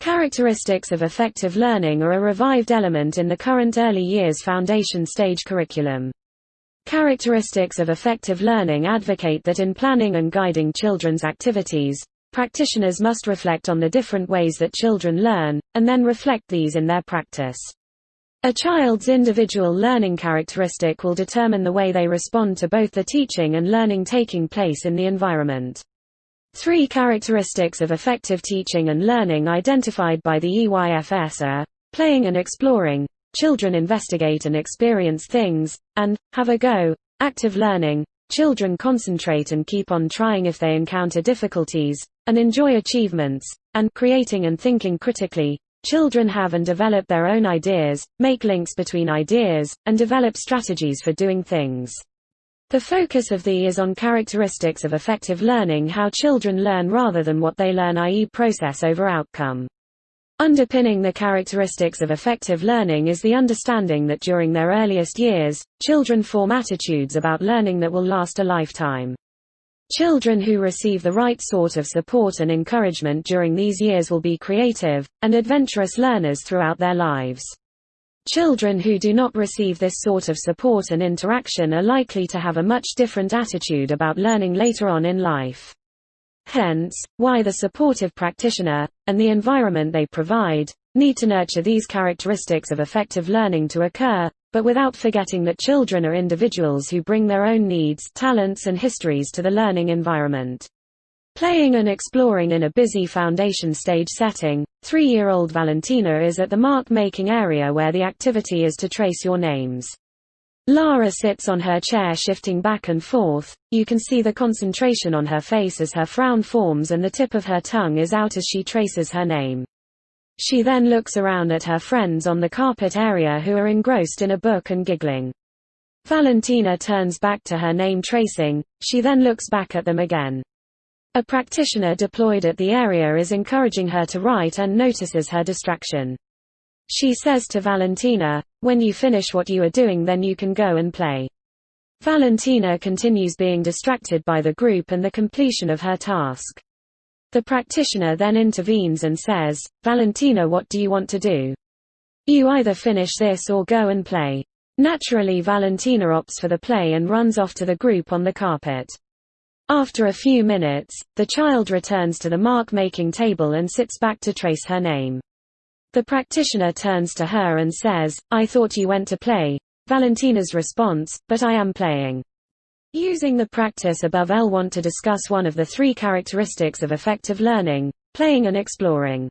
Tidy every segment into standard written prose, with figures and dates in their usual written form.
Characteristics of effective learning are a revived element in the current early years foundation stage curriculum. Characteristics of effective learning advocate that in planning and guiding children's activities, practitioners must reflect on the different ways that children learn, and then reflect these in their practice. A child's individual learning characteristic will determine the way they respond to both the teaching and learning taking place in the environment. 3 characteristics of effective teaching and learning identified by the EYFS are playing and exploring, children investigate and experience things, and have a go, active learning, children concentrate and keep on trying if they encounter difficulties, and enjoy achievements, and creating and thinking critically, children have and develop their own ideas, make links between ideas, and develop strategies for doing things. The focus of the is on characteristics of effective learning, how children learn rather than what they learn, i.e. process over outcome. Underpinning the characteristics of effective learning is the understanding that during their earliest years, children form attitudes about learning that will last a lifetime. Children who receive the right sort of support and encouragement during these years will be creative and adventurous learners throughout their lives. Children who do not receive this sort of support and interaction are likely to have a much different attitude about learning later on in life. Hence, why the supportive practitioner, and the environment they provide, need to nurture these characteristics of effective learning to occur, but without forgetting that children are individuals who bring their own needs, talents and histories to the learning environment. Playing and exploring in a busy foundation stage setting, 3-year-old Valentina is at the mark-making area where the activity is to trace your names. Lara sits on her chair shifting back and forth. You can see the concentration on her face as her frown forms and the tip of her tongue is out as she traces her name. She then looks around at her friends on the carpet area who are engrossed in a book and giggling. Valentina turns back to her name tracing, she then looks back at them again. A practitioner deployed at the area is encouraging her to write and notices her distraction. She says to Valentina, "When you finish what you are doing, then you can go and play." Valentina continues being distracted by the group and the completion of her task. The practitioner then intervenes and says, "Valentina, what do you want to do? You either finish this or go and play." Naturally, Valentina opts for the play and runs off to the group on the carpet. After a few minutes, the child returns to the mark-making table and sits back to trace her name. The practitioner turns to her and says, "I thought you went to play." Valentina's response, "But I am playing." Using the practice above, I'll want to discuss one of the 3 characteristics of effective learning, playing and exploring.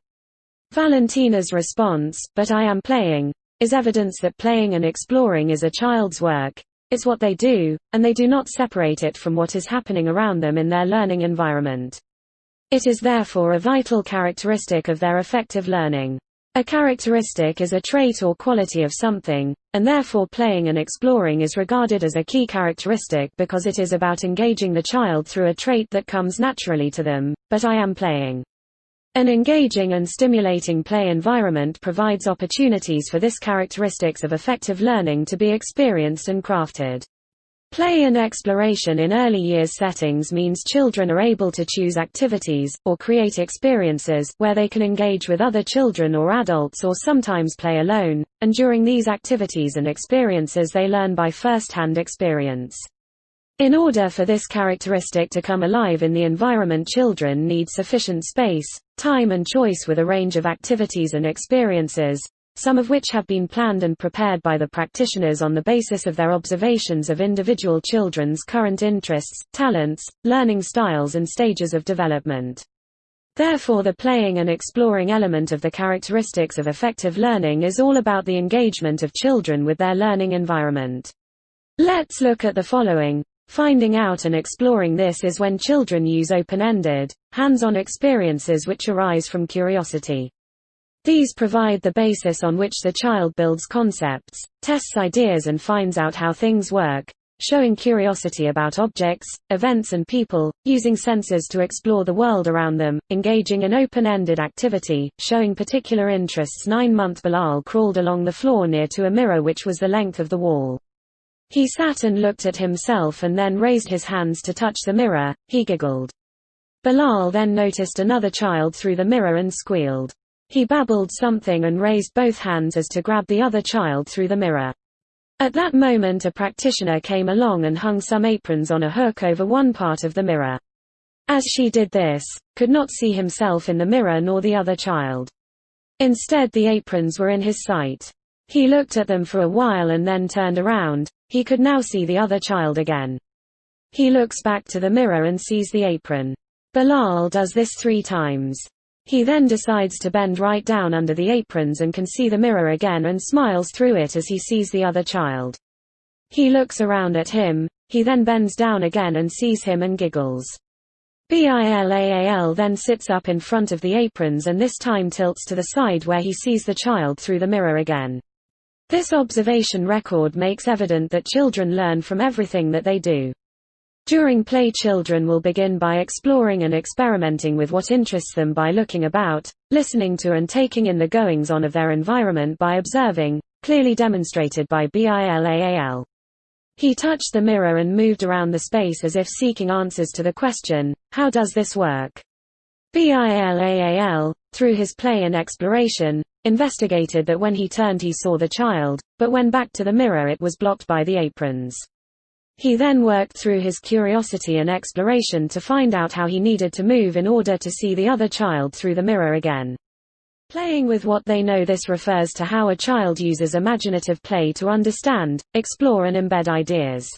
Valentina's response, "But I am playing," is evidence that playing and exploring is a child's work. It's what they do, and they do not separate it from what is happening around them in their learning environment. It is therefore a vital characteristic of their effective learning. A characteristic is a trait or quality of something, and therefore playing and exploring is regarded as a key characteristic because it is about engaging the child through a trait that comes naturally to them, but I am playing. An engaging and stimulating play environment provides opportunities for this characteristics of effective learning to be experienced and crafted. Play and exploration in early years settings means children are able to choose activities, or create experiences, where they can engage with other children or adults or sometimes play alone, and during these activities and experiences they learn by first-hand experience. In order for this characteristic to come alive in the environment, children need sufficient space, time and choice with a range of activities and experiences, some of which have been planned and prepared by the practitioners on the basis of their observations of individual children's current interests, talents, learning styles and stages of development. Therefore, the playing and exploring element of the characteristics of effective learning is all about the engagement of children with their learning environment. Let's look at the following. Finding out and exploring this is when children use open-ended, hands-on experiences which arise from curiosity. These provide the basis on which the child builds concepts, tests ideas and finds out how things work, showing curiosity about objects, events and people, using senses to explore the world around them, engaging in open-ended activity, showing particular interests. 9-month Bilal crawled along the floor near to a mirror which was the length of the wall. He sat and looked at himself and then raised his hands to touch the mirror. He giggled. Bilal then noticed another child through the mirror and squealed. He babbled something and raised both hands as to grab the other child through the mirror. At that moment a practitioner came along and hung some aprons on a hook over one part of the mirror. As she did this, could not see himself in the mirror nor the other child. Instead the aprons were in his sight. He looked at them for a while and then turned around. He could now see the other child again. He looks back to the mirror and sees the apron. Bilal does this 3 times. He then decides to bend right down under the aprons and can see the mirror again and smiles through it as he sees the other child. He looks around at him, he then bends down again and sees him and giggles. Bilal then sits up in front of the aprons and this time tilts to the side where he sees the child through the mirror again. This observation record makes evident that children learn from everything that they do. During play, children will begin by exploring and experimenting with what interests them by looking about, listening to and taking in the goings-on of their environment by observing, clearly demonstrated by Bilal. He touched the mirror and moved around the space as if seeking answers to the question, how does this work? Bilal, through his play and exploration, investigated that when he turned he saw the child, but when back to the mirror it was blocked by the aprons. He then worked through his curiosity and exploration to find out how he needed to move in order to see the other child through the mirror again. Playing with what they know. This refers to how a child uses imaginative play to understand, explore and embed ideas.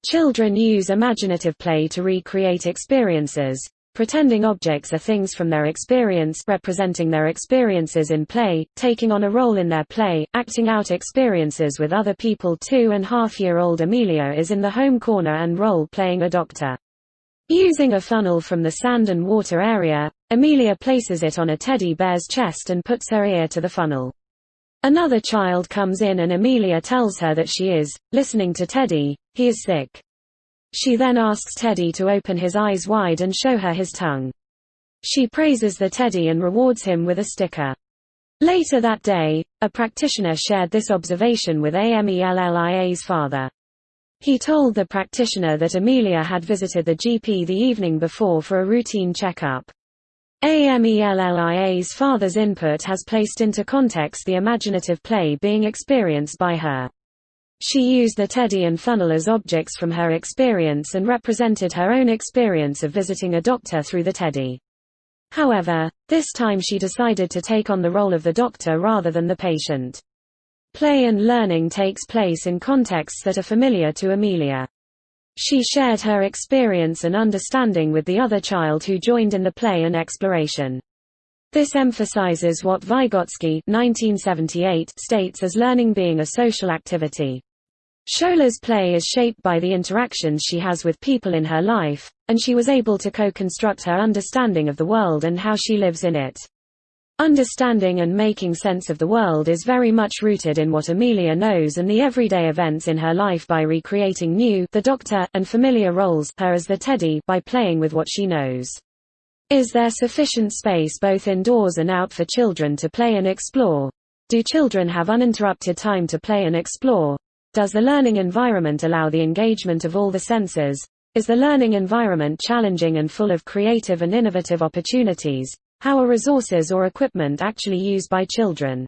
Children use imaginative play to recreate experiences, pretending objects are things from their experience, representing their experiences in play, taking on a role in their play, acting out experiences with other people. 2.5-year-old Amelia is in the home corner and role-playing a doctor. Using a funnel from the sand and water area, Amelia places it on a teddy bear's chest and puts her ear to the funnel. Another child comes in and Amelia tells her that she is listening to Teddy. He is sick. She then asks Teddy to open his eyes wide and show her his tongue. She praises the teddy and rewards him with a sticker. Later that day, a practitioner shared this observation with Amelia's father. He told the practitioner that Amelia had visited the GP the evening before for a routine checkup. Amelia's father's input has placed into context the imaginative play being experienced by her. She used the teddy and funnel as objects from her experience and represented her own experience of visiting a doctor through the teddy. However, this time she decided to take on the role of the doctor rather than the patient. Play and learning takes place in contexts that are familiar to Amelia. She shared her experience and understanding with the other child who joined in the play and exploration. This emphasizes what Vygotsky 1978 states as learning being a social activity. Shola's play is shaped by the interactions she has with people in her life, and she was able to co-construct her understanding of the world and how she lives in it. Understanding and making sense of the world is very much rooted in what Amelia knows and the everyday events in her life by recreating new, the doctor, and familiar roles, her as the teddy, by playing with what she knows. Is there sufficient space both indoors and out for children to play and explore? Do children have uninterrupted time to play and explore? Does the learning environment allow the engagement of all the senses? Is the learning environment challenging and full of creative and innovative opportunities? How are resources or equipment actually used by children?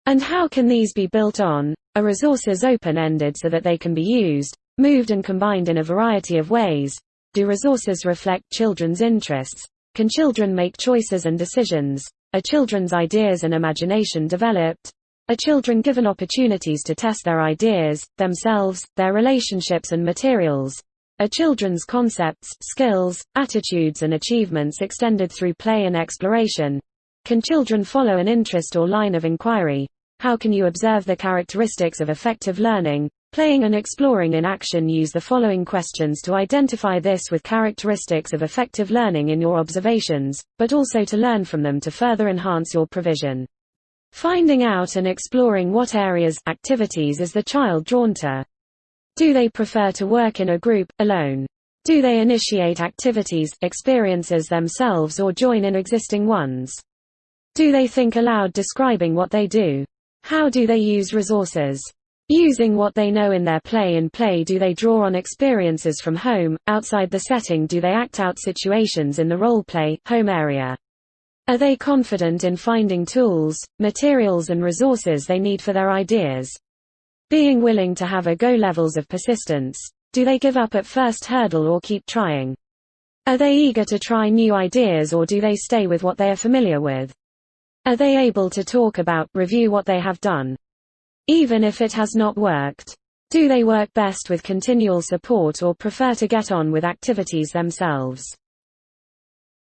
And how can these be built on? Are resources open-ended so that they can be used, moved and combined in a variety of ways? Do resources reflect children's interests? Can children make choices and decisions? Are children's ideas and imagination developed? Are children given opportunities to test their ideas, themselves, their relationships and materials? Are children's concepts, skills, attitudes and achievements extended through play and exploration? Can children follow an interest or line of inquiry? How can you observe the characteristics of effective learning? Playing and exploring in action. Use the following questions to identify this with characteristics of effective learning in your observations, but also to learn from them to further enhance your provision. Finding out and exploring what areas, activities is the child drawn to. Do they prefer to work in a group, alone? Do they initiate activities, experiences themselves or join in existing ones? Do they think aloud describing what they do? How do they use resources? Using what they know in their play and play, do they draw on experiences from home, outside the setting? Do they act out situations in the role-play, home area? Are they confident in finding tools, materials and resources they need for their ideas? Being willing to have a go levels of persistence. Do they give up at first hurdle or keep trying? Are they eager to try new ideas or do they stay with what they are familiar with? Are they able to talk about, review what they have done, even if it has not worked? Do they work best with continual support or prefer to get on with activities themselves?